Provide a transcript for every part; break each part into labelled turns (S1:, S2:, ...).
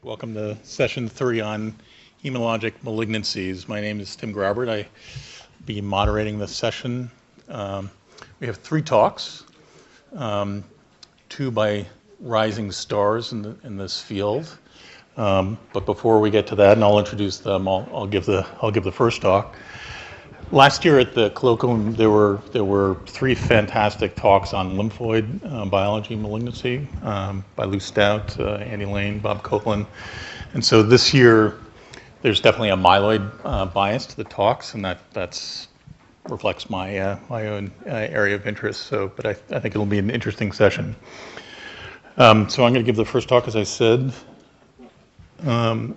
S1: Welcome to session 3 on hematologic malignancies. My name is Tim Graubert. I'll be moderating this session. We have 3 talks, 2 by rising stars in this field. But before we get to that, and I'll introduce them, I'll give the first talk. Last year at the colloquium, there were 3 fantastic talks on lymphoid biology and malignancy by Lou Stout, Andy Lane, Bob Copeland. And so this year, there's definitely a myeloid bias to the talks, and that reflects my own area of interest. But I think it'll be an interesting session. So I'm going to give the first talk, as I said. Title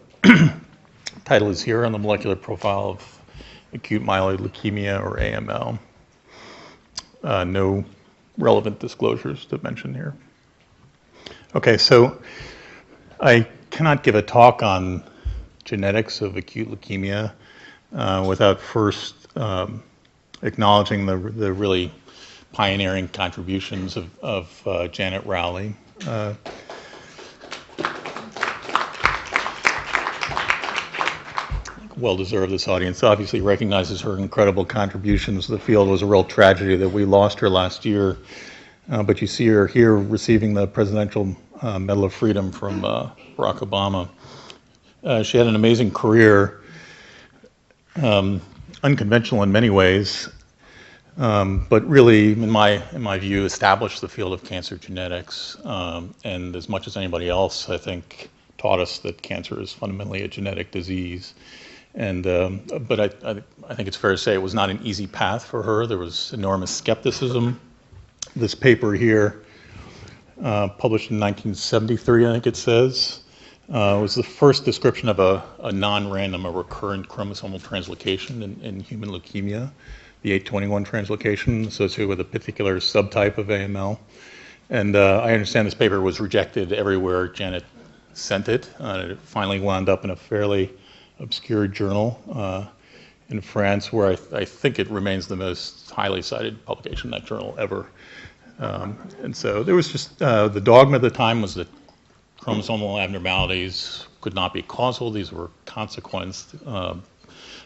S1: is here on the molecular profile of acute myeloid leukemia, or AML. No relevant disclosures to mention here. Okay, so I cannot give a talk on genetics of acute leukemia without first acknowledging the really pioneering contributions of Janet Rowley. Well-deserved. This audience obviously recognizes her incredible contributions to the field. It was a real tragedy that we lost her last year, but you see her here receiving the Presidential Medal of Freedom from Barack Obama. She had an amazing career, unconventional in many ways, but really, in my view, established the field of cancer genetics, and as much as anybody else, I think, taught us that cancer is fundamentally a genetic disease. And but I think it's fair to say it was not an easy path for her. There was enormous skepticism. This paper here, published in 1973, I think it says, was the first description of a non-random, a recurrent chromosomal translocation in human leukemia, the 821 translocation associated with a particular subtype of AML. And I understand this paper was rejected everywhere Janet sent it. It finally wound up in a fairly obscure journal in France, where I think it remains the most highly cited publication in that journal ever. And so there was just, the dogma at the time was that chromosomal abnormalities could not be causal. These were consequence of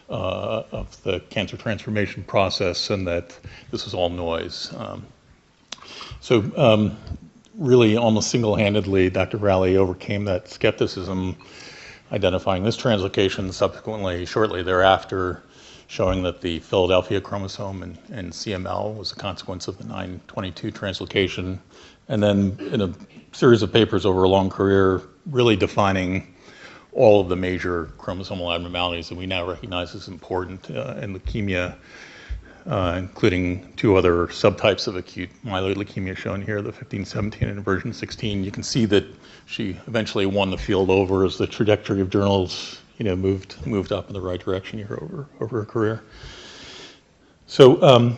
S1: the cancer transformation process, and that this was all noise. So really, almost single-handedly, Dr. Rowley overcame that skepticism, identifying this translocation, subsequently, shortly thereafter, showing that the Philadelphia chromosome and CML was a consequence of the 922 translocation, and then in a series of papers over a long career, really defining all of the major chromosomal abnormalities that we now recognize as important in leukemia, including 2 other subtypes of acute myeloid leukemia shown here, the 1517 and version 16. You can see that she eventually won the field over as the trajectory of journals, moved up in the right direction here over her career. So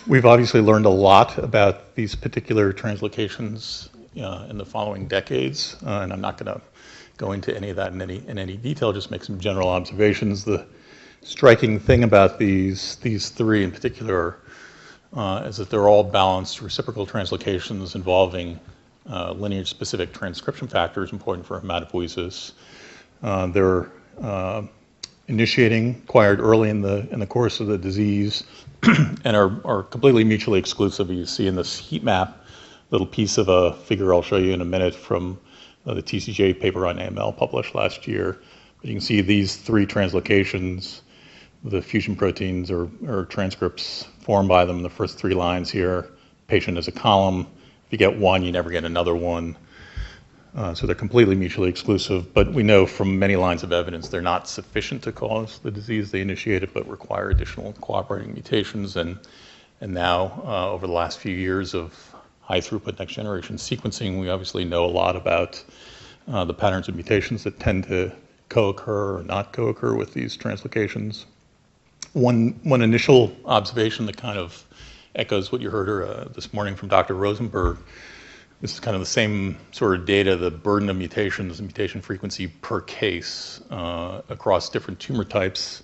S1: we've obviously learned a lot about these particular translocations in the following decades, and I'm not going to go into any of that in any detail, just make some general observations. The striking thing about these 3 in particular is that they're all balanced reciprocal translocations involving lineage-specific transcription factors important for hematopoiesis. They're acquired early in the course of the disease, and are completely mutually exclusive. You see in this heat map, little piece of a figure I'll show you in a minute from the TCGA paper on AML published last year. But you can see these 3 translocations, the fusion proteins or transcripts formed by them in the first 3 lines here. Patient is a column. If you get one, you never get another one. So they're completely mutually exclusive, but we know from many lines of evidence they're not sufficient to cause the disease they initiated, but require additional cooperating mutations. And now, over the last few years of high throughput next generation sequencing, we obviously know a lot about the patterns of mutations that tend to co-occur or not co-occur with these translocations. One initial observation that kind of echoes what you heard this morning from Dr. Rosenberg. This is kind of the same sort of data, the burden of mutations, the mutation frequency per case across different tumor types.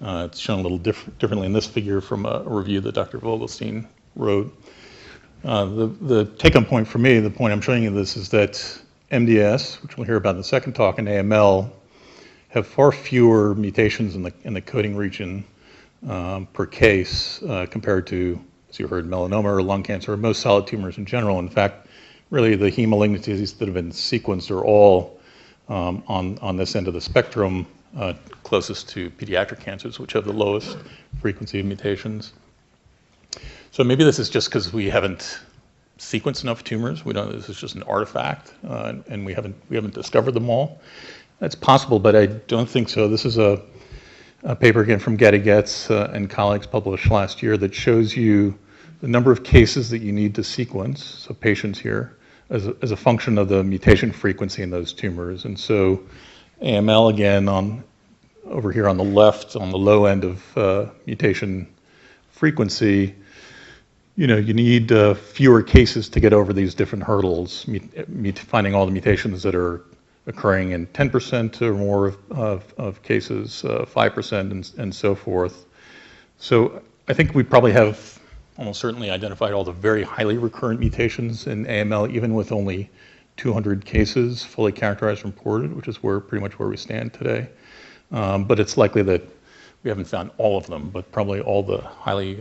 S1: It's shown a little differently in this figure from a review that Dr. Vogelstein wrote. The take-home point for me, the point I'm showing you this, is that MDS, which we'll hear about in the second talk, and AML have far fewer mutations in the coding region per case compared to, as you heard, melanoma or lung cancer or most solid tumors in general. In fact, really the heme malignancies that have been sequenced are all on this end of the spectrum, closest to pediatric cancers, which have the lowest frequency of mutations. So maybe this is just because we haven't sequenced enough tumors. We don't. This is just an artifact, and we haven't discovered them all. That's possible, but I don't think so. This is a paper again from Getty Getz and colleagues published last year that shows you the number of cases that you need to sequence, so patients here, as a function of the mutation frequency in those tumors. And so AML, again, over here on the left, on the low end of mutation frequency, you need fewer cases to get over these different hurdles, finding all the mutations that are occurring in 10% or more of cases, 5%, and so forth. So I think we probably have almost certainly identified all the very highly recurrent mutations in AML, even with only 200 cases fully characterized and reported, which is pretty much where we stand today. But it's likely that we haven't found all of them, but probably all the highly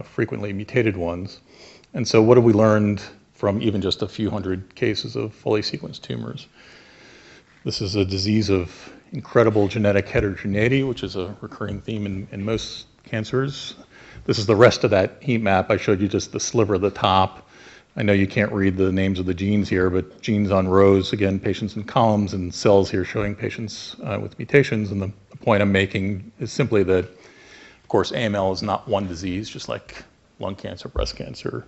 S1: frequently mutated ones. And so what have we learned from even just a few hundred cases of fully sequenced tumors? This is a disease of incredible genetic heterogeneity, which is a recurring theme in most cancers. This is the rest of that heat map. I showed you just the sliver at the top. I know you can't read the names of the genes here, but genes on rows, again, patients in columns, and cells here showing patients with mutations. And the point I'm making is simply that, of course, AML is not one disease, just like lung cancer, breast cancer,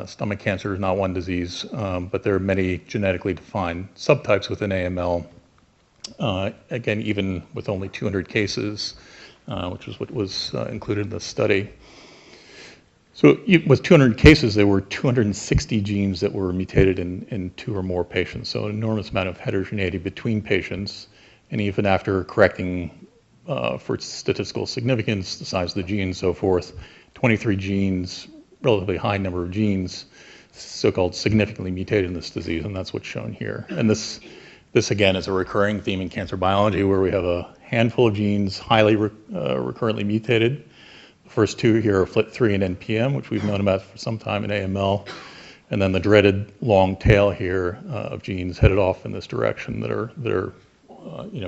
S1: stomach cancer is not one disease, but there are many genetically defined subtypes within AML. Again, even with only 200 cases, which is what was included in the study. So with 200 cases, there were 260 genes that were mutated in 2 or more patients, so an enormous amount of heterogeneity between patients. And even after correcting for statistical significance, the size of the gene, and so forth, 23 genes, relatively high number of genes, so-called significantly mutated in this disease, and that's what's shown here. And this again is a recurring theme in cancer biology, where we have a handful of genes highly recurrently mutated. The first 2 here are FLT3 and NPM, which we've known about for some time in AML, and then the dreaded long tail here of genes headed off in this direction that are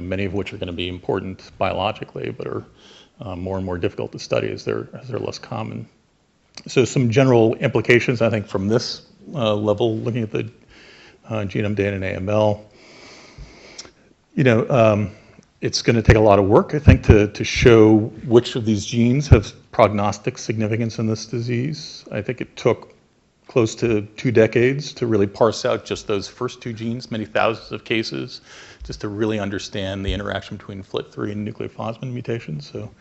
S1: many of which are going to be important biologically, but are more and more difficult to study as they're less common. So some general implications, I think, from this level, looking at the genome data in AML. It's going to take a lot of work, I think, to show which of these genes have prognostic significance in this disease. I think it took close to 2 decades to really parse out just those first 2 genes, many thousands of cases, just to really understand the interaction between FLT3 and nucleophosmin mutations. So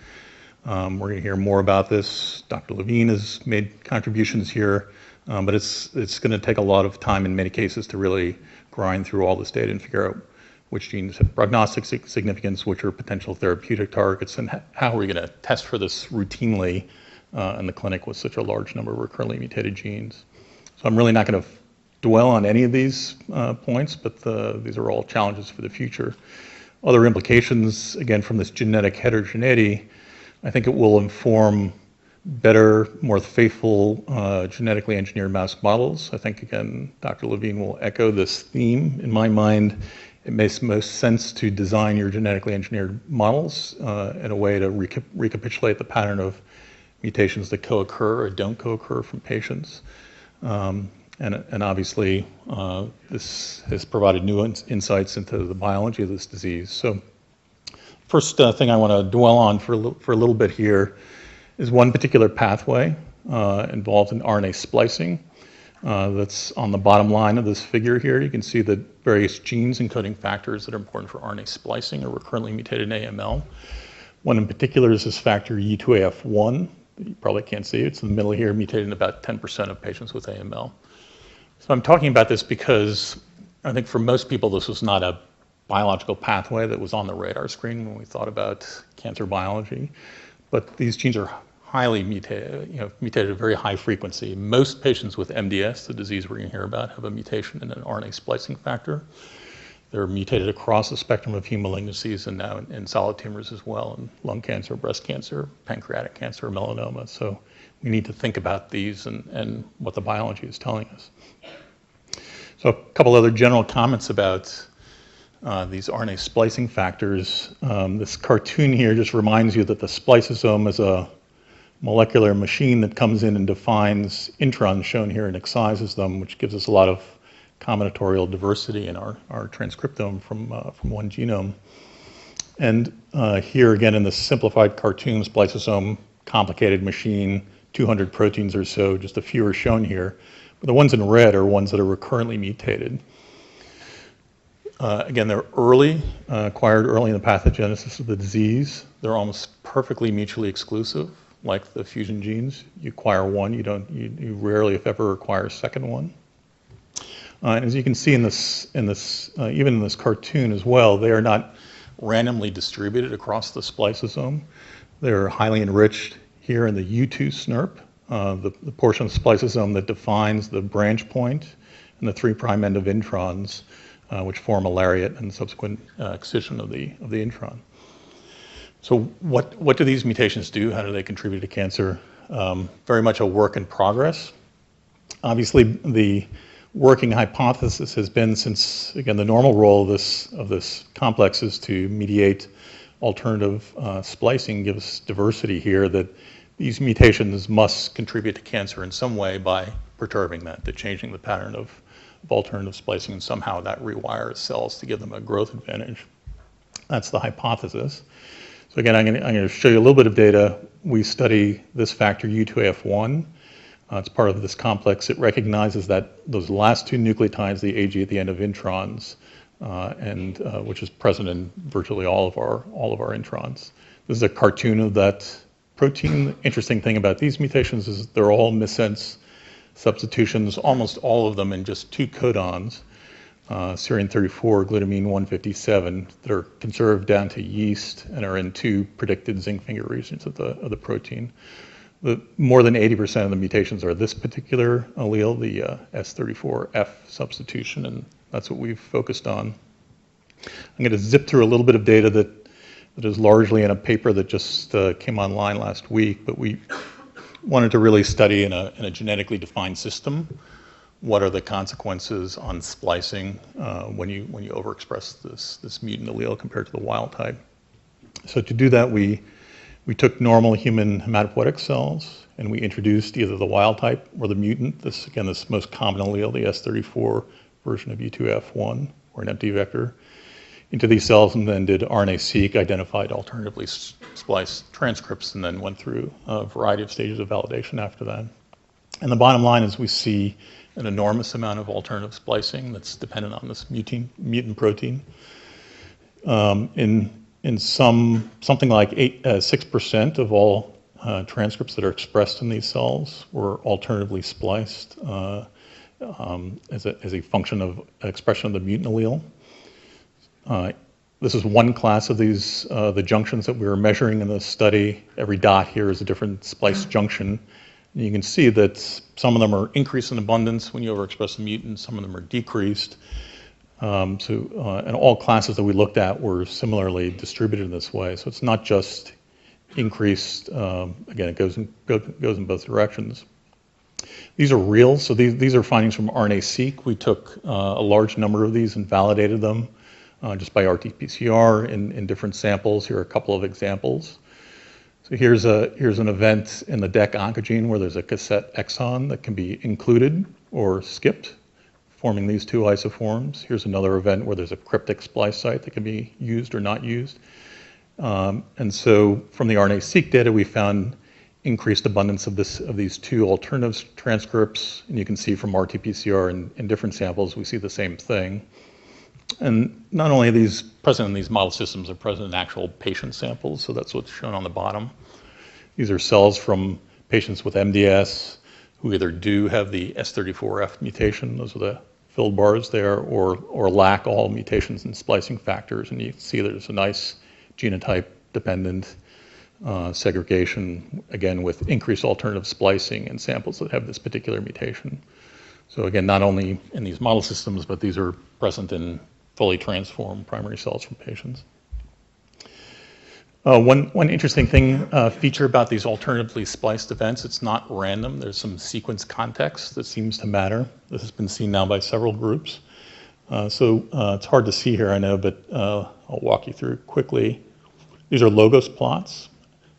S1: we're going to hear more about this. Dr. Levine has made contributions here, but it's going to take a lot of time in many cases to really grind through all this data and figure out which genes have prognostic significance, which are potential therapeutic targets, and how are we going to test for this routinely in the clinic with such a large number of recurrently mutated genes. So I'm really not going to dwell on any of these points, but these are all challenges for the future. Other implications, again, from this genetic heterogeneity, I think it will inform better, more faithful genetically engineered mouse models. I think, again, Dr. Levine will echo this theme. In my mind, it makes most sense to design your genetically engineered models in a way to recapitulate the pattern of mutations that co-occur or don't co-occur from patients. And obviously, this has provided new insights into the biology of this disease. So first thing I want to dwell on for a little bit here is one particular pathway involved in RNA splicing. That's on the bottom line of this figure here. You can see the various genes encoding factors that are important for RNA splicing or recurrently mutated AML. One in particular is this factor U2AF1. You probably can't see it. It's in the middle here, mutated in about 10% of patients with AML. So I'm talking about this because I think for most people this was not a biological pathway that was on the radar screen when we thought about cancer biology. But these genes are highly mutated, mutated at a very high frequency. Most patients with MDS, the disease we're going to hear about, have a mutation in an RNA splicing factor. They're mutated across the spectrum of heme malignancies and now in solid tumors as well, in lung cancer, breast cancer, pancreatic cancer, melanoma. So we need to think about these and what the biology is telling us. So a couple other general comments about these RNA splicing factors. This cartoon here just reminds you that the spliceosome is a molecular machine that comes in and defines introns, shown here, and excises them, which gives us a lot of combinatorial diversity in our transcriptome from one genome. And here again in the simplified cartoon, spliceosome, complicated machine, 200 proteins or so, just a few are shown here. But the ones in red are ones that are recurrently mutated. Again, they're early, acquired early in the pathogenesis of the disease. They're almost perfectly mutually exclusive, like the fusion genes. You acquire one, you rarely, if ever, acquire a second one. And as you can see in this, even in this cartoon as well, they are not randomly distributed across the spliceosome. They're highly enriched here in the U2 SNRP, the portion of the spliceosome that defines the branch point and the 3' end of introns, which form a lariat and subsequent excision of the intron. So what do these mutations do? How do they contribute to cancer? Very much a work in progress. Obviously, the working hypothesis has been, since, again, the normal role of this complex is to mediate alternative splicing, gives diversity here, that these mutations must contribute to cancer in some way by perturbing that, to changing the pattern of alternative splicing, and somehow that rewires cells to give them a growth advantage. That's the hypothesis. So again, I'm going to show you a little bit of data. We study this factor U2AF1. It's part of this complex. It recognizes that those last two nucleotides, the AG at the end of introns, which is present in virtually all of our introns. This is a cartoon of that protein. The interesting thing about these mutations is they're all missense substitutions, almost all of them in just two codons, serine 34, glutamine 157, that are conserved down to yeast and are in two predicted zinc finger regions of the protein. More than 80% of the mutations are this particular allele, the S34F substitution, and that's what we've focused on. I'm going to zip through a little bit of data that is largely in a paper that just came online last week, but we wanted to really study in a genetically defined system what are the consequences on splicing when you overexpress this mutant allele compared to the wild type. So to do that, we took normal human hematopoietic cells and we introduced either the wild type or the mutant, this most common allele, the S34 version of U2F1, or an empty vector, into these cells, and then did RNA-seq, identified alternatively spliced transcripts, and then went through a variety of stages of validation after that. And the bottom line is we see an enormous amount of alternative splicing that's dependent on this mutant protein. In something like 6% of all transcripts that are expressed in these cells were alternatively spliced as a function of expression of the mutant allele. This is one class of these, the junctions that we were measuring in this study. Every dot here is a different splice junction. And you can see that some of them are increased in abundance when you overexpress the mutant, some of them are decreased. And all classes that we looked at were similarly distributed in this way. So it's not just increased, again, it goes in both directions. These are real, so these are findings from RNA-seq. We took a large number of these and validated them just by RT-PCR in different samples. Here are a couple of examples. So here's an event in the DEC oncogene where there's a cassette exon that can be included or skipped, forming these two isoforms. Here's another event where there's a cryptic splice site that can be used or not used. And so from the RNA-seq data, we found increased abundance of these two alternative transcripts, and you can see from RT-PCR in different samples, we see the same thing. And not only are these present in these model systems, they're present in actual patient samples, so that's what's shown on the bottom. These are cells from patients with MDS who either do have the S34F mutation, those are the filled bars there, or lack all mutations in splicing factors, and you can see there's a nice genotype-dependent segregation, again with increased alternative splicing in samples that have this particular mutation. So again, not only in these model systems, but these are present in fully transformed primary cells from patients. One interesting feature about these alternatively spliced events, it's not random. There's some sequence context that seems to matter. This has been seen now by several groups. It's hard to see here, I know, but I'll walk you through quickly. These are logos plots.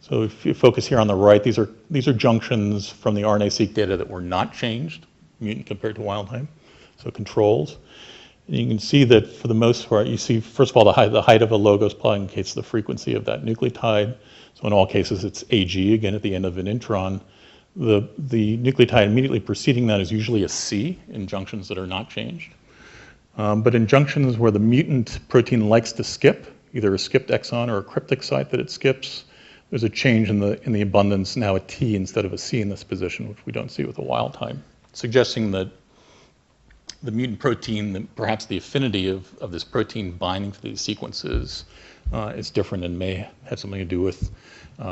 S1: So if you focus here on the right, these are junctions from the RNA-seq data that were not changed, mutant compared to wild type, so controls. And you can see that for the most part, you see, first of all, the height of a logos plot indicates the frequency of that nucleotide. So in all cases, it's AG, again, at the end of an intron. The nucleotide immediately preceding that is usually a C in junctions that are not changed. But in junctions where the mutant protein likes to skip, either a skipped exon or a cryptic site that it skips, there's a change in the abundance, now a T instead of a C in this position, which we don't see with the wild type, suggesting that the mutant protein, perhaps the affinity of this protein binding to these sequences is different and may have something to do with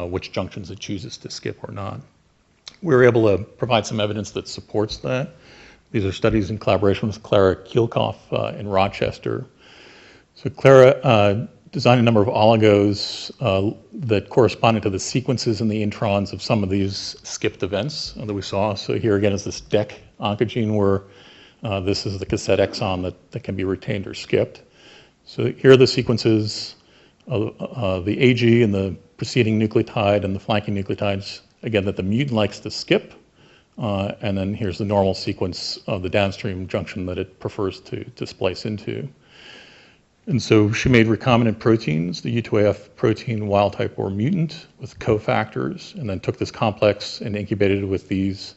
S1: which junctions it chooses to skip or not. We were able to provide some evidence that supports that. These are studies in collaboration with Clara Kielkopf in Rochester. So Clara designed a number of oligos that corresponded to the sequences in the introns of some of these skipped events that we saw. So here again is this DEC oncogene where this is the cassette exon that can be retained or skipped. So here are the sequences of the AG and the preceding nucleotide and the flanking nucleotides, again, that the mutant likes to skip. And then here's the normal sequence of the downstream junction that it prefers to splice into. And so she made recombinant proteins, the U2AF protein, wild type or mutant, with cofactors, and then took this complex and incubated it with these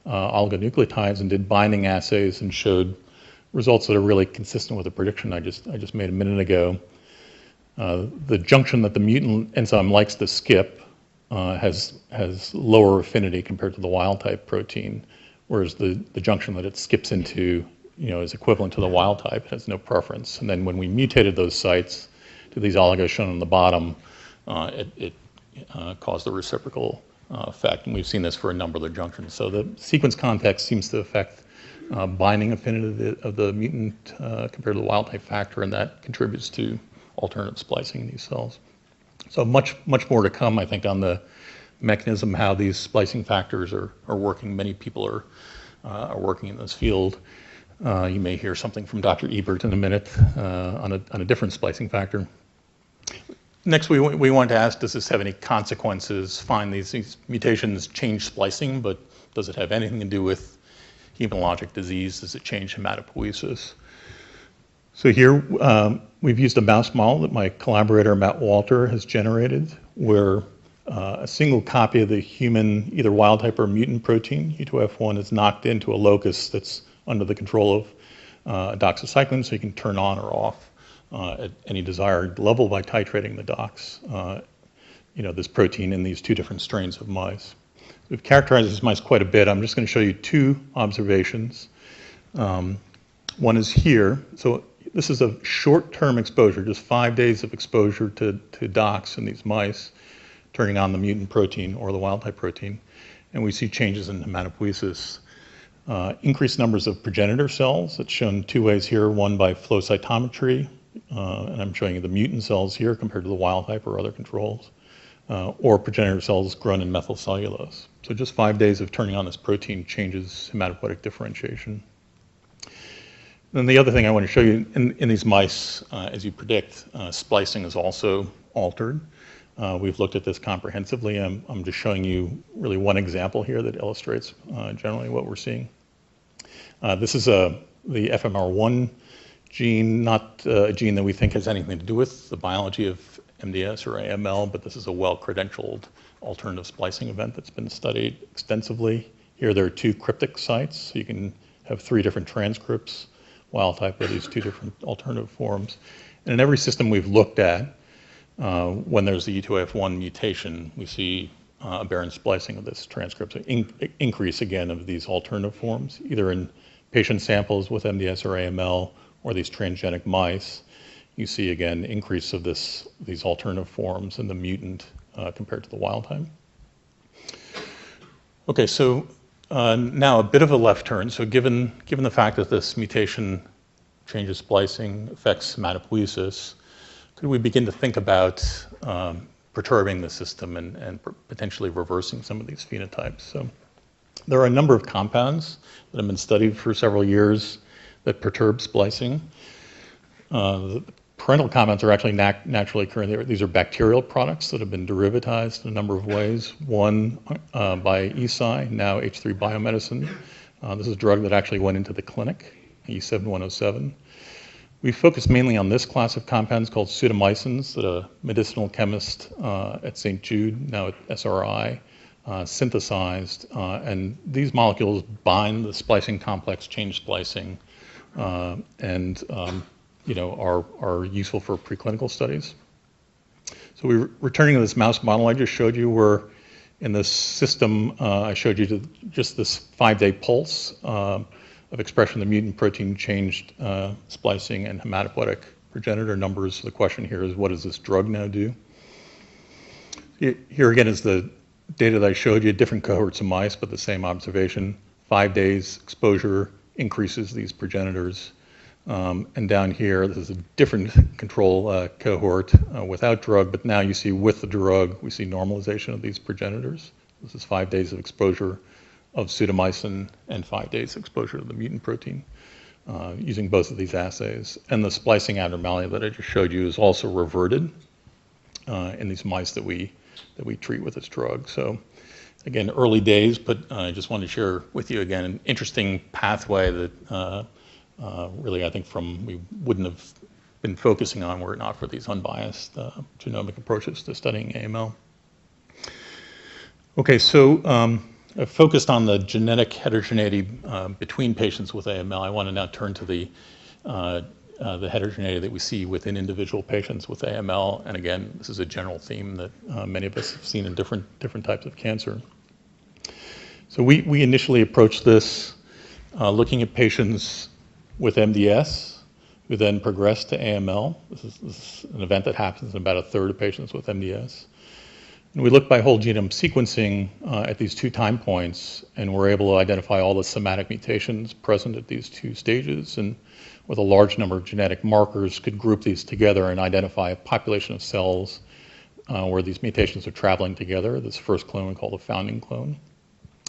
S1: oligonucleotides and did binding assays and showed results that are really consistent with the prediction I just made a minute ago. The junction that the mutant enzyme likes to skip has lower affinity compared to the wild type protein, whereas the junction that it skips into is equivalent to the wild type, it has no preference. And then when we mutated those sites to these oligos shown on the bottom, it caused the reciprocal effect, and we've seen this for a number of the junctions. So the sequence context seems to affect binding affinity of the mutant compared to the wild type factor, and that contributes to alternative splicing in these cells. So much more to come, I think, on the mechanism, how these splicing factors are working. Many people are working in this field. You may hear something from Dr. Ebert in a minute on a different splicing factor. Next, we wanted to ask, does this have any consequences? Fine, these mutations change splicing, but does it have anything to do with hematologic disease? Does it change hematopoiesis? So here, we've used a mouse model that my collaborator, Matt Walter, has generated, where a single copy of the human, either wild type or mutant protein, U2F1, is knocked into a locus that's under the control of doxycycline, so you can turn on or off at any desired level by titrating the dox, this protein in these two different strains of mice. We've characterized these mice quite a bit. I'm just going to show you two observations. One is here. So this is a short-term exposure, just 5 days of exposure to dox in these mice, turning on the mutant protein or the wild-type protein, and we see changes in hematopoiesis. Increased numbers of progenitor cells. It's shown two ways here, one by flow cytometry, and I'm showing you the mutant cells here compared to the wild type or other controls, or progenitor cells grown in methylcellulose. So just 5 days of turning on this protein changes hematopoietic differentiation. Then the other thing I want to show you, in these mice, as you predict, splicing is also altered. We've looked at this comprehensively. I'm just showing you really one example here that illustrates generally what we're seeing. This is the FMR1 gene, not a gene that we think has anything to do with the biology of MDS or AML, but this is a well-credentialed alternative splicing event that's been studied extensively. Here there are two cryptic sites, so you can have 3 different transcripts, wild type of these 2 different alternative forms. And in every system we've looked at, when there's a U2F1 mutation, we see aberrant splicing of this transcript, so increase again of these alternative forms, either in patient samples with MDS or AML or these transgenic mice. you see again increase of these alternative forms in the mutant compared to the wild type. Okay, so now a bit of a left turn. So given the fact that this mutation changes splicing, affects hematopoiesis, could we begin to think about perturbing the system and potentially reversing some of these phenotypes? So there are a number of compounds that have been studied for several years that perturb splicing. The parental compounds are actually naturally occurring. These are bacterial products that have been derivatized in a number of ways. One by Eisai, now H3 Biomedicine. This is a drug that actually went into the clinic, E7107. We focus mainly on this class of compounds called pseudomycins that a medicinal chemist at St. Jude, now at SRI, synthesized. And these molecules bind the splicing complex, change splicing, and are useful for preclinical studies. So we're returning to this mouse model I just showed you, where in this system I showed you just this 5-day pulse of expression of the mutant protein changed splicing and hematopoietic progenitor numbers. So the question here is, what does this drug now do? Here again is the data that I showed you, different cohorts of mice, but the same observation. 5 days exposure increases these progenitors. And down here, this is a different control cohort without drug, but now you see with the drug, we see normalization of these progenitors. This is 5 days of exposure of pseudomycin and 5 days exposure to the mutant protein using both of these assays. And the splicing abnormality that I just showed you is also reverted in these mice that we treat with this drug. So again, early days, but I just wanted to share with you again an interesting pathway that really I think we wouldn't have been focusing on were it not for these unbiased genomic approaches to studying AML. Okay, so I focused on the genetic heterogeneity between patients with AML. I want to now turn to the heterogeneity that we see within individual patients with AML. And again, this is a general theme that many of us have seen in different types of cancer. So we initially approached this looking at patients with MDS who then progressed to AML. This is an event that happens in about a third of patients with MDS. And we looked by whole genome sequencing at these 2 time points, and we're able to identify all the somatic mutations present at these 2 stages, and with a large number of genetic markers could group these together and identify a population of cells where these mutations are traveling together. This first clone we call the founding clone.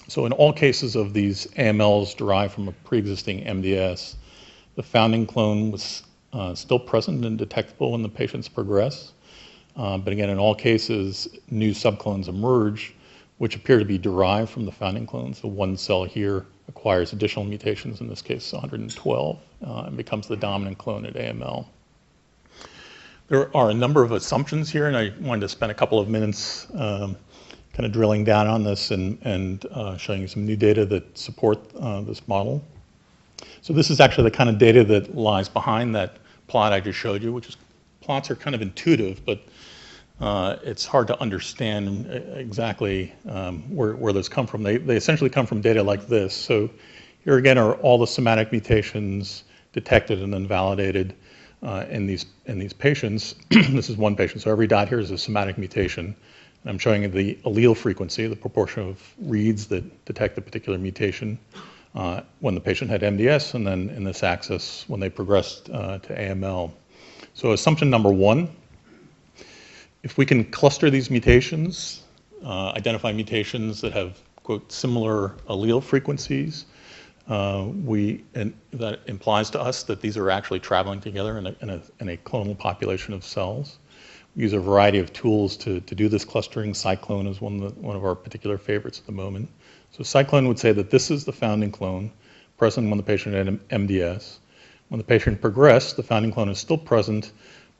S1: So in all cases of these AMLs derived from a pre-existing MDS, the founding clone was still present and detectable when the patients progress. But again, in all cases, new subclones emerge, which appear to be derived from the founding clones. The one cell here acquires additional mutations, in this case 112, and becomes the dominant clone at AML. There are a number of assumptions here, and I wanted to spend a couple of minutes kind of drilling down on this and showing you some new data that support this model. So this is actually the kind of data that lies behind that plot I just showed you, which is plots are kind of intuitive, but it's hard to understand exactly where those come from. They essentially come from data like this. So here again are all the somatic mutations detected and then validated in these patients. This is one patient, so every dot here is a somatic mutation. And I'm showing you the allele frequency, the proportion of reads that detect a particular mutation when the patient had MDS, and then in this axis when they progressed to AML. So assumption number 1, if we can cluster these mutations, identify mutations that have, quote, similar allele frequencies, that implies to us that these are actually traveling together in a clonal population of cells. We use a variety of tools to do this clustering. Cyclone is one of our particular favorites at the moment. So Cyclone would say that this is the founding clone, present when the patient had MDS. When the patient progressed, the founding clone is still present,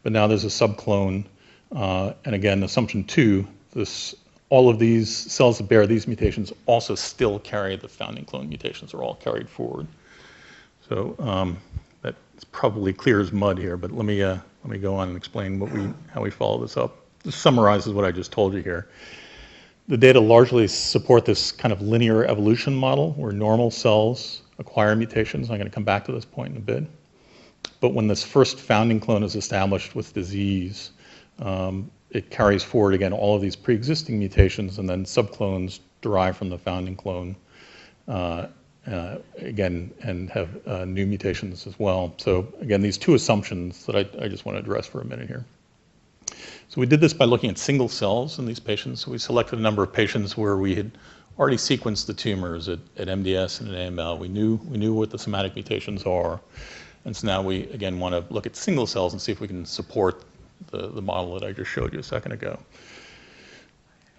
S1: but now there's a subclone. And again, assumption 2, all of these cells that bear these mutations also still carry the founding clone mutations, are all carried forward. So that's probably clear as mud here, but let me go on and explain how we follow this up. This summarizes what I just told you here. The data largely support this kind of linear evolution model where normal cells acquire mutations. I'm going to come back to this point in a bit. but when this first founding clone is established with disease, it carries forward, again, all of these pre-existing mutations, and then subclones derive from the founding clone, again, and have new mutations as well. So again, these two assumptions that I just want to address for a minute here. So we did this by looking at single cells in these patients. So we selected a number of patients where we had already sequenced the tumors at MDS and at AML. We knew what the somatic mutations are. And so now we, again, want to look at single cells and see if we can support the model that I just showed you a second ago.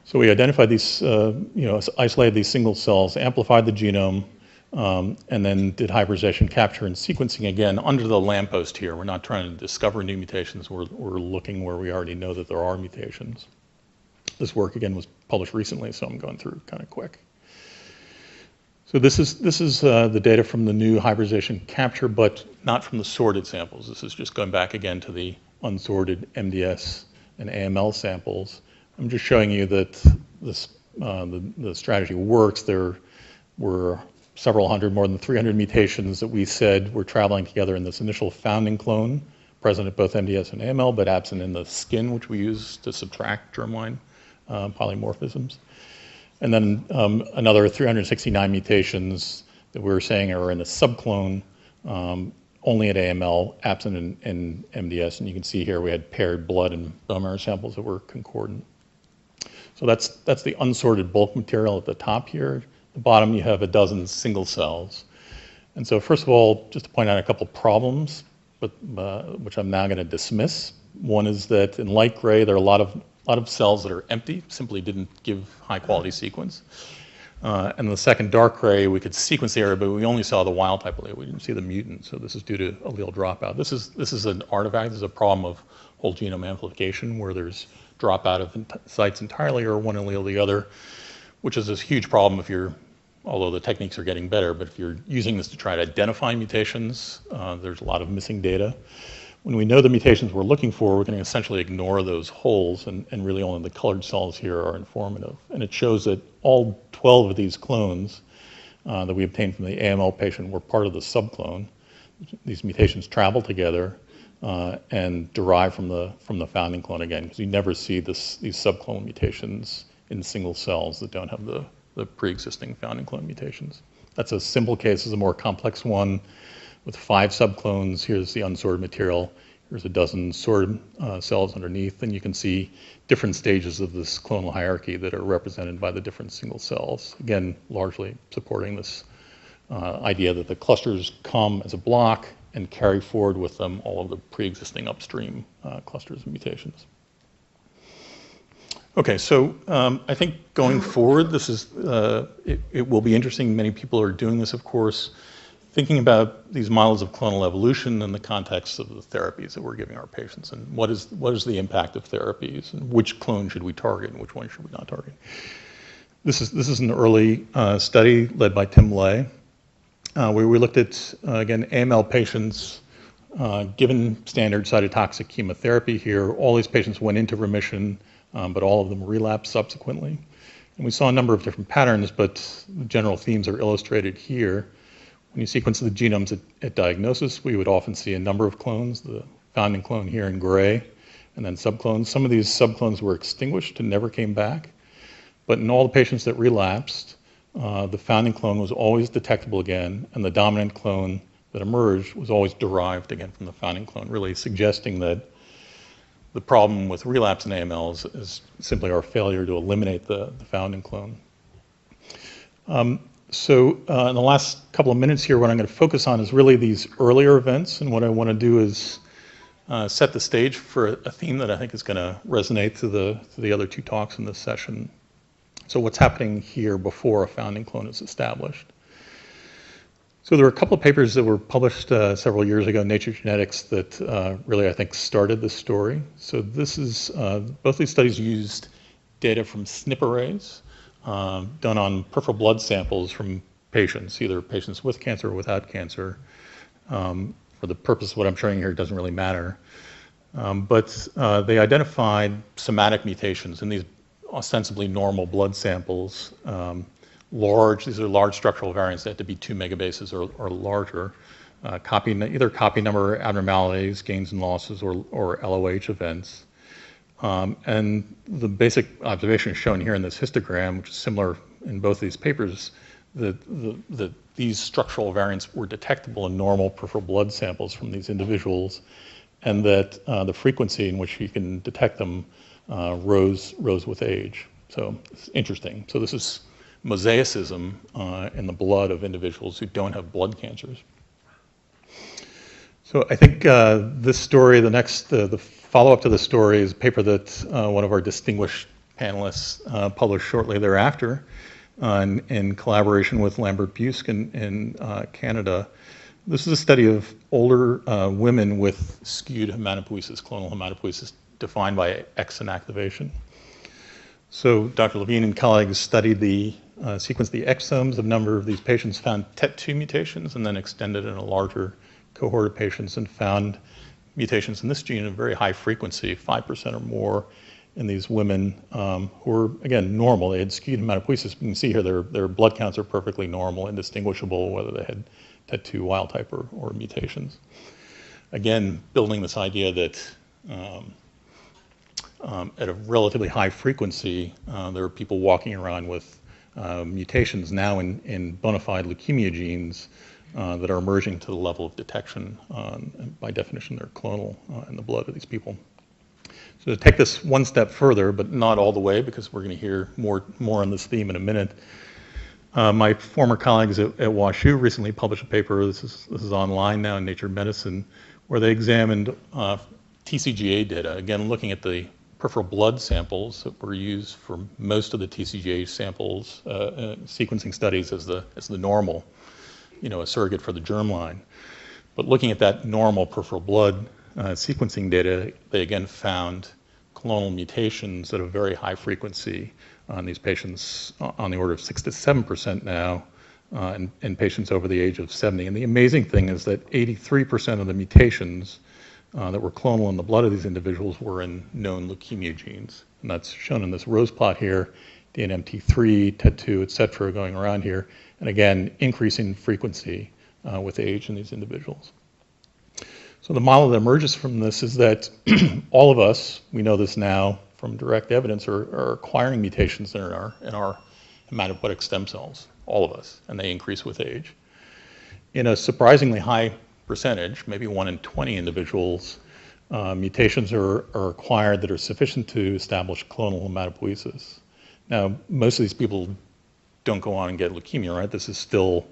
S1: So we identified these, isolated these single cells, amplified the genome, and then did hybridization capture and sequencing again under the lamppost here. We're not trying to discover new mutations. We're looking where we already know that there are mutations. This work, again, was published recently, so I'm going through kind of quick. So this is the data from the new hybridization capture, but not from the sorted samples. This is just going back again to the unsorted MDS and AML samples. I'm just showing you that this, the strategy works. There were several hundred, more than 300 mutations that we said were traveling together in this initial founding clone, present at both MDS and AML, but absent in the skin, which we use to subtract germline polymorphisms. And then another 369 mutations that we were saying are in the subclone, only at AML, absent in MDS. And you can see here we had paired blood and bone marrow samples that were concordant. So that's the unsorted bulk material at the top here. At the bottom, you have a dozen single cells. And so first of all, just to point out a couple problems, which I'm now going to dismiss. One is that in light gray, there are a lot of cells that are empty, simply didn't give high quality sequence. And the second dark gray, we could sequence the area, but we only saw the wild type allele. We didn't see the mutant, so this is due to allele dropout. This is an artifact. This is a problem of whole genome amplification where there's dropout of sites entirely or one allele or the other, which is this huge problem if you're, although the techniques are getting better, but if you're using this to try to identify mutations, there's a lot of missing data. When we know the mutations we're looking for, we're going to essentially ignore those holes, and really only the colored cells here are informative. And it shows that all 12 of these clones that we obtained from the AML patient were part of the subclone. These mutations travel together and derive from the founding clone again, because you never see these subclone mutations in single cells that don't have the pre-existing founding clone mutations. That's a simple case. This is a more complex one with 5 subclones. Here's the unsorted material. Here's a dozen sorted cells underneath, and you can see different stages of this clonal hierarchy that are represented by the different single cells. Again, largely supporting this idea that the clusters come as a block and carry forward with them all of the pre-existing upstream clusters of mutations. Okay, so I think going forward, this is it will be interesting. Many people are doing this, of course, thinking about these models of clonal evolution in the context of the therapies that we're giving our patients, and what is the impact of therapies, and which clone should we target, and which one should we not target. This is an early study led by Tim Lay, where we looked at again AML patients given standard cytotoxic chemotherapy. Here, all these patients went into remission, but all of them relapsed subsequently, and we saw a number of different patterns, but the general themes are illustrated here. When you sequence the genomes at diagnosis, we would often see a number of clones, the founding clone here in gray, and then subclones. Some of these subclones were extinguished and never came back, but in all the patients that relapsed, the founding clone was always detectable again, and the dominant clone that emerged was always derived again from the founding clone, really suggesting that the problem with relapse in AML is simply our failure to eliminate the founding clone. So in the last couple of minutes here, what I'm going to focus on is really these earlier events, and what I want to do is set the stage for a theme that I think is going to resonate to the other 2 talks in this session. So what's happening here before a founding clone is established. So there were a couple of papers that were published several years ago in Nature Genetics that really, I think, started this story. So this is, both these studies used data from SNP arrays, done on peripheral blood samples from patients, either patients with cancer or without cancer. For the purpose of what I'm showing here, it doesn't really matter. But they identified somatic mutations in these ostensibly normal blood samples. These are large structural variants that had to be 2 megabases or larger. either copy number abnormalities, gains and losses, or LOH events. And the basic observation shown here in this histogram, which is similar in both these papers, that these structural variants were detectable in normal peripheral blood samples from these individuals, and that the frequency in which you can detect them rose with age. So it's interesting. So this is mosaicism in the blood of individuals who don't have blood cancers. So I think this story, the follow-up to the story is a paper that one of our distinguished panelists published shortly thereafter in collaboration with Lambert Busk in Canada. This is a study of older women with skewed hematopoiesis, clonal hematopoiesis, defined by X inactivation. So Dr. Levine and colleagues studied sequenced the exomes of a number of these patients, found TET2 mutations, and then extended in a larger cohort of patients and found mutations in this gene at a very high frequency, 5% or more in these women who were, again, normal. They had skewed hematopoiesis. You can see here their blood counts are perfectly normal, indistinguishable whether they had TET2 wild type or mutations. Again, building this idea that at a relatively high frequency, there are people walking around with mutations now in bona fide leukemia genes that are emerging to the level of detection. And by definition, they're clonal in the blood of these people. So to take this one step further, but not all the way, because we're going to hear more on this theme in a minute. My former colleagues at WashU recently published a paper. This is online now in Nature Medicine, where they examined TCGA data. Again, looking at the peripheral blood samples that were used for most of the TCGA samples, sequencing studies as the normal, a surrogate for the germline. But looking at that normal peripheral blood sequencing data, they again found clonal mutations at a very high frequency on these patients, on the order of 6 to 7% now, in patients over the age of 70. And the amazing thing is that 83% of the mutations that were clonal in the blood of these individuals were in known leukemia genes. And that's shown in this Rose plot here, DNMT3, TET2, et cetera, going around here. And again, increasing frequency with age in these individuals. So the model that emerges from this is that all of us, we know this now from direct evidence, are acquiring mutations in our hematopoietic stem cells, all of us, and they increase with age. In a surprisingly high percentage, maybe 1 in 20 individuals, mutations are acquired that are sufficient to establish clonal hematopoiesis. Now, most of these people don't go on and get leukemia, right? This is still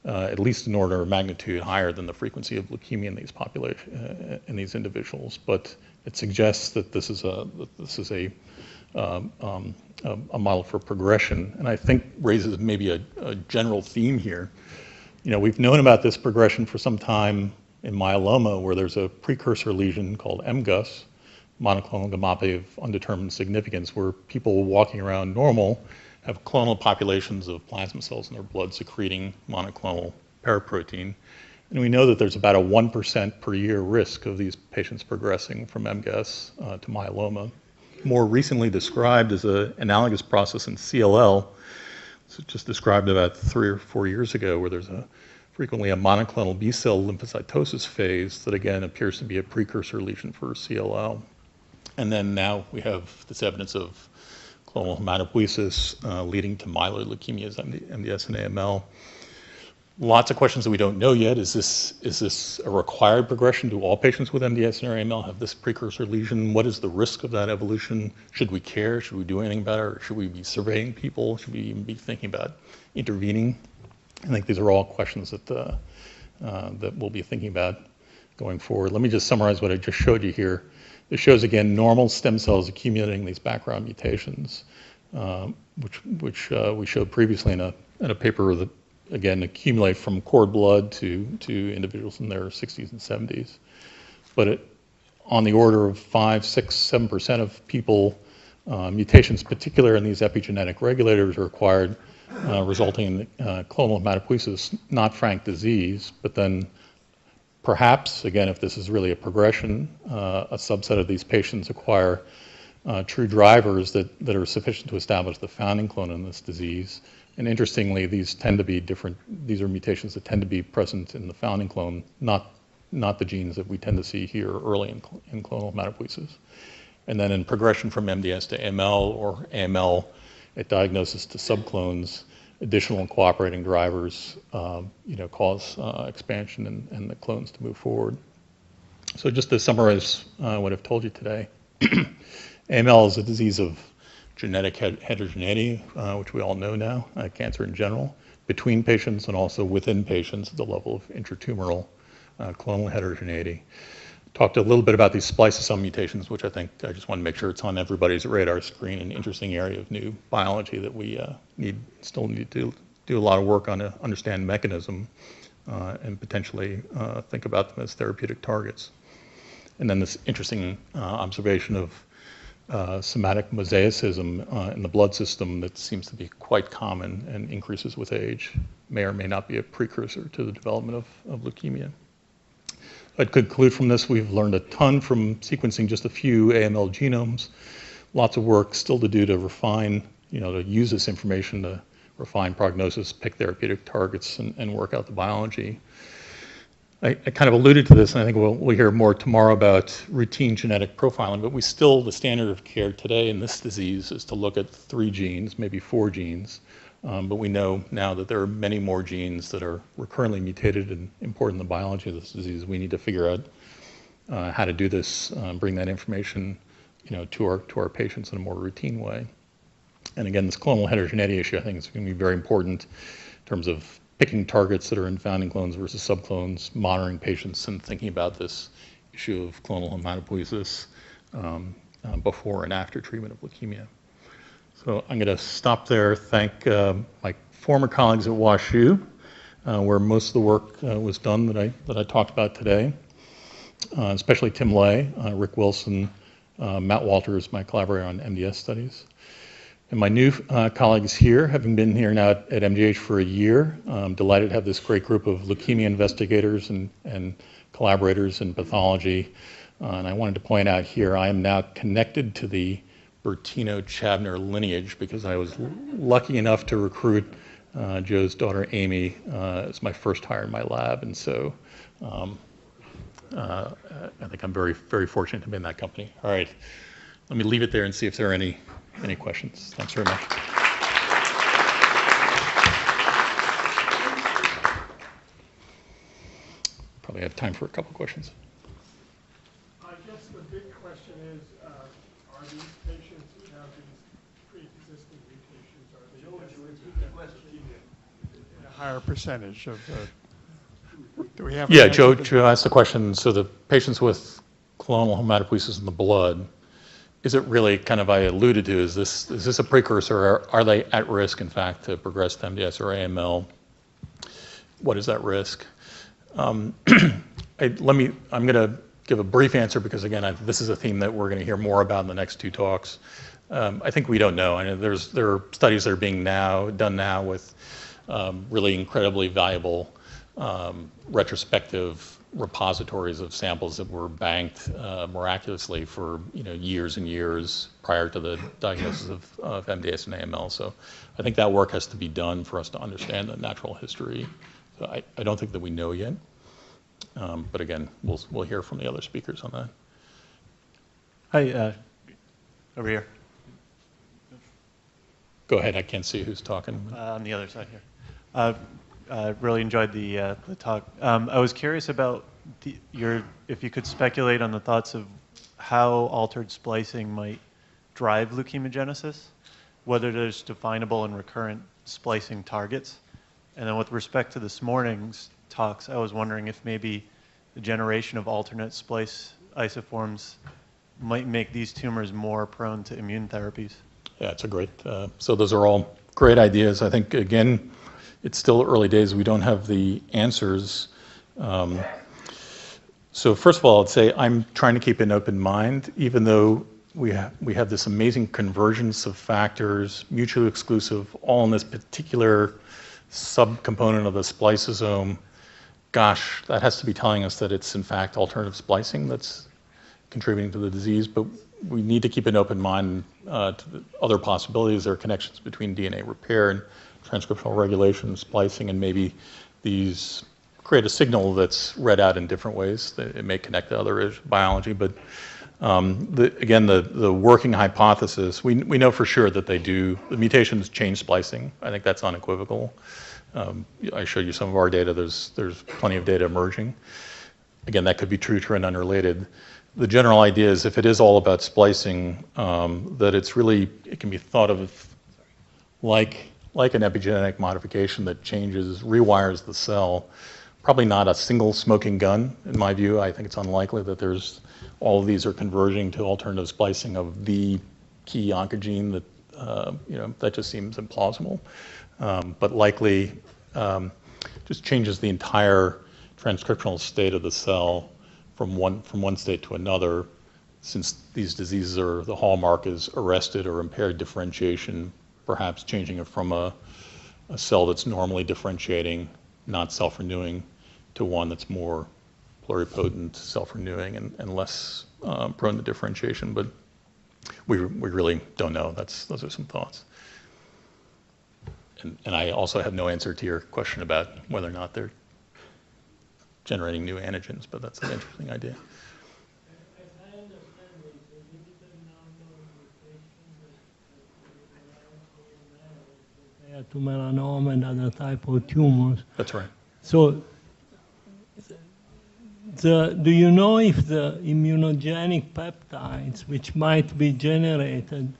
S1: at least an order of magnitude higher than the frequency of leukemia in these in these individuals. But it suggests that this is a model for progression, and I think raises maybe a general theme here. We've known about this progression for some time in myeloma, where there's a precursor lesion called MGUS, monoclonal gammopathy of undetermined significance, where people walking around normal have clonal populations of plasma cells in their blood secreting monoclonal paraprotein. And we know that there's about a 1% per year risk of these patients progressing from MGUS to myeloma. More recently described as an analogous process in CLL, so just described about 3 or 4 years ago, where there's frequently a monoclonal B-cell lymphocytosis phase that again appears to be a precursor lesion for CLL. And then now we have this evidence of clonal hematopoiesis leading to myeloid leukemias, MDS and AML. Lots of questions that we don't know yet. Is this a required progression? Do all patients with MDS and AML have this precursor lesion? What is the risk of that evolution? Should we care? Should we do anything about it? Or should we be surveying people? Should we even be thinking about intervening? I think these are all questions that we'll be thinking about going forward. Let me just summarize what I just showed you here. This shows, again, normal stem cells accumulating these background mutations, which we showed previously in a paper that, again, accumulate from cord blood to individuals in their 60s and 70s. But on the order of 5, 6, 7% of people, mutations, particularly in these epigenetic regulators, are acquired, resulting in clonal hematopoiesis, not frank disease, but then perhaps, again, if this is really a progression, a subset of these patients acquire true drivers that are sufficient to establish the founding clone in this disease, And interestingly, these tend to be different. These are mutations that tend to be present in the founding clone, not the genes that we tend to see here early in clonal hematopoiesis. And then in progression from MDS to AML or AML at diagnosis to subclones, additional cooperating drivers cause expansion and the clones to move forward. So just to summarize what I've told you today, AML is a disease of genetic heterogeneity, which we all know now, cancer in general, between patients and also within patients at the level of intratumoral clonal heterogeneity. Talked a little bit about these spliceosome mutations, which I just want to make sure it's on everybody's radar screen, an interesting area of new biology that we still need to do a lot of work on to understand mechanism and potentially think about them as therapeutic targets. And then this interesting observation of somatic mosaicism in the blood system that seems to be quite common and increases with age, may or may not be a precursor to the development of leukemia. I'd conclude from this, we've learned a ton from sequencing just a few AML genomes. Lots of work still to do to refine, to use this information to refine prognosis, pick therapeutic targets, and work out the biology. I kind of alluded to this, and I think we'll hear more tomorrow about routine genetic profiling, but the standard of care today in this disease is to look at 3 genes, maybe 4 genes, but we know now that there are many more genes that are recurrently mutated and important in the biology of this disease. We need to figure out how to do this, bring that information to our patients in a more routine way. And again, this clonal heterogeneity issue, I think, is going to be very important in terms of picking targets that are in founding clones versus subclones, monitoring patients, and thinking about this issue of clonal hematopoiesis before and after treatment of leukemia. So I'm going to stop there. Thank my former colleagues at WashU, where most of the work was done that I talked about today, especially Tim Lay, Rick Wilson, Matt Walters, my collaborator on MDS studies. And my new colleagues here, having been here now at MGH for a year, I'm delighted to have this great group of leukemia investigators and collaborators in pathology. And I wanted to point out here, I am now connected to the Bertino-Chabner lineage because I was lucky enough to recruit Joe's daughter Amy as my first hire in my lab. And so I think I'm very, very fortunate to be in that company. All right, let me leave it there and see if there are any questions. Thanks very much. Probably have time for a couple questions.
S2: I guess the big question is, are these patients who have these pre-existing mutations, are they in a higher percentage of do we have?
S1: Yeah, Joe asked the question, so the patients with clonal hematopoiesis in the blood, is it really kind of, I alluded to, is this a precursor, or are they at risk, in fact, to progress to MDS or AML? What is that risk? I'm going to give a brief answer because, again, this is a theme that we're going to hear more about in the next 2 talks. I think we don't know. I know there are studies that are being done now with really incredibly valuable retrospective repositories of samples that were banked miraculously for years and years prior to the diagnosis of MDS and AML. So I think that work has to be done for us to understand the natural history. So I don't think that we know yet, but again, we'll hear from the other speakers on that.
S3: Hi, over here.
S1: Go ahead. I can't see who's talking.
S3: On the other side here. Really enjoyed the talk. I was curious about if you could speculate on the thoughts of how altered splicing might drive leukemogenesis, whether there's definable and recurrent splicing targets. And then with respect to this morning's talks, I was wondering if maybe the generation of alternate splice isoforms might make these tumors more prone to immune therapies.
S1: Yeah, it's a great, so those are all great ideas. I think, again, it's still early days. We don't have the answers. So first of all, I'd say I'm trying to keep an open mind, even though we have this amazing convergence of factors, mutually exclusive, all in this particular subcomponent of the spliceosome. Gosh, that has to be telling us that it's in fact alternative splicing that's contributing to the disease. But we need to keep an open mind to the other possibilities. There are connections between DNA repair and transcriptional regulation, splicing, and maybe these create a signal that's read out in different ways. That it may connect to other biology, but again, the working hypothesis, we know for sure that they do, the mutations change splicing. I think that's unequivocal. I showed you some of our data. There's plenty of data emerging. Again, that could be true and unrelated. The general idea is if it is all about splicing, that it can be thought of like an epigenetic modification that rewires the cell. Probably not a single smoking gun, in my view. I think it's unlikely that all of these are converging to alternative splicing of the key oncogene that just seems implausible. But likely just changes the entire transcriptional state of the cell from one state to another. Since these diseases the hallmark is arrested or impaired differentiation, perhaps changing it from a cell that's normally differentiating, not self-renewing, to one that's more pluripotent, self-renewing, and less prone to differentiation. But we really don't know. Those are some thoughts. And I also have no answer to your question about whether or not they're generating new antigens, but that's an interesting idea.
S4: As I understand it, the limited number of mutations that compared to melanoma and other type of tumors.
S1: That's right.
S4: So, do you know if the immunogenic peptides which might be generated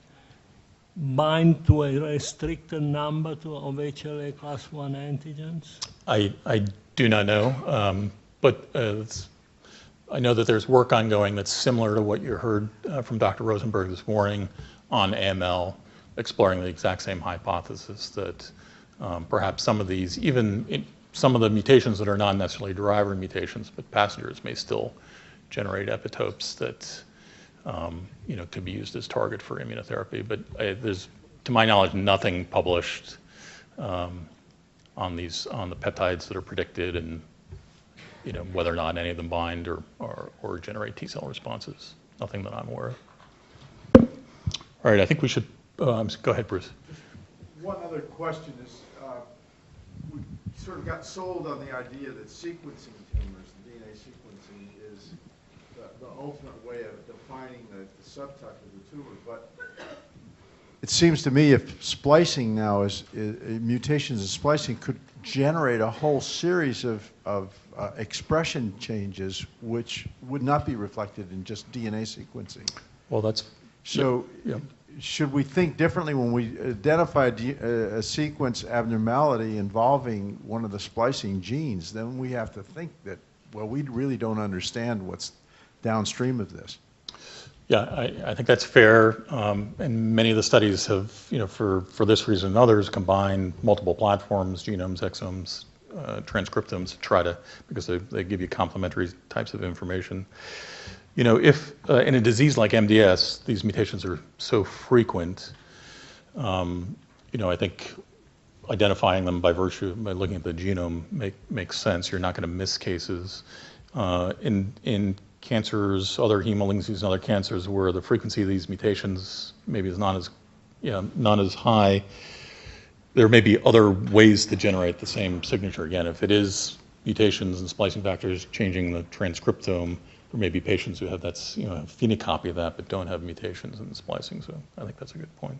S4: bind to a restricted number of HLA class I antigens?
S1: I do not know, but I know that there's work ongoing that's similar to what you heard from Dr. Rosenberg this morning on AML, exploring the exact same hypothesis that perhaps some of these, some of the mutations that are not necessarily driver mutations, but passengers may still generate epitopes that could be used as target for immunotherapy. But there's, to my knowledge, nothing published on the peptides that are predicted, and whether or not any of them bind or generate T cell responses. Nothing that I'm aware of. All right, I think we should go ahead, Bruce.
S5: One other question is, we sort of got sold on the idea that sequencing tumors, DNA sequencing, is the ultimate way of defining the subtype of the tumor. But it seems to me if splicing now mutations in splicing could generate a whole series of expression changes which would not be reflected in just DNA sequencing.
S1: Well, that's...
S5: So
S1: yep.
S5: Should we think differently when we identify a sequence abnormality involving one of the splicing genes? Then we have to think that, well, we really don't understand what's downstream of this.
S1: Yeah, I think that's fair, and many of the studies have, for this reason and others, combined multiple platforms, genomes, exomes, transcriptomes, to try to, because they give you complementary types of information. If in a disease like MDS, these mutations are so frequent, I think identifying them by looking at the genome makes sense. You're not going to miss cases. In cancers, other heme malignancies and other cancers where the frequency of these mutations maybe is not as high, there may be other ways to generate the same signature. Again, if it is mutations and splicing factors changing the transcriptome, there may be patients who have that, a phenocopy of that but don't have mutations in the splicing. So I think that's a good point.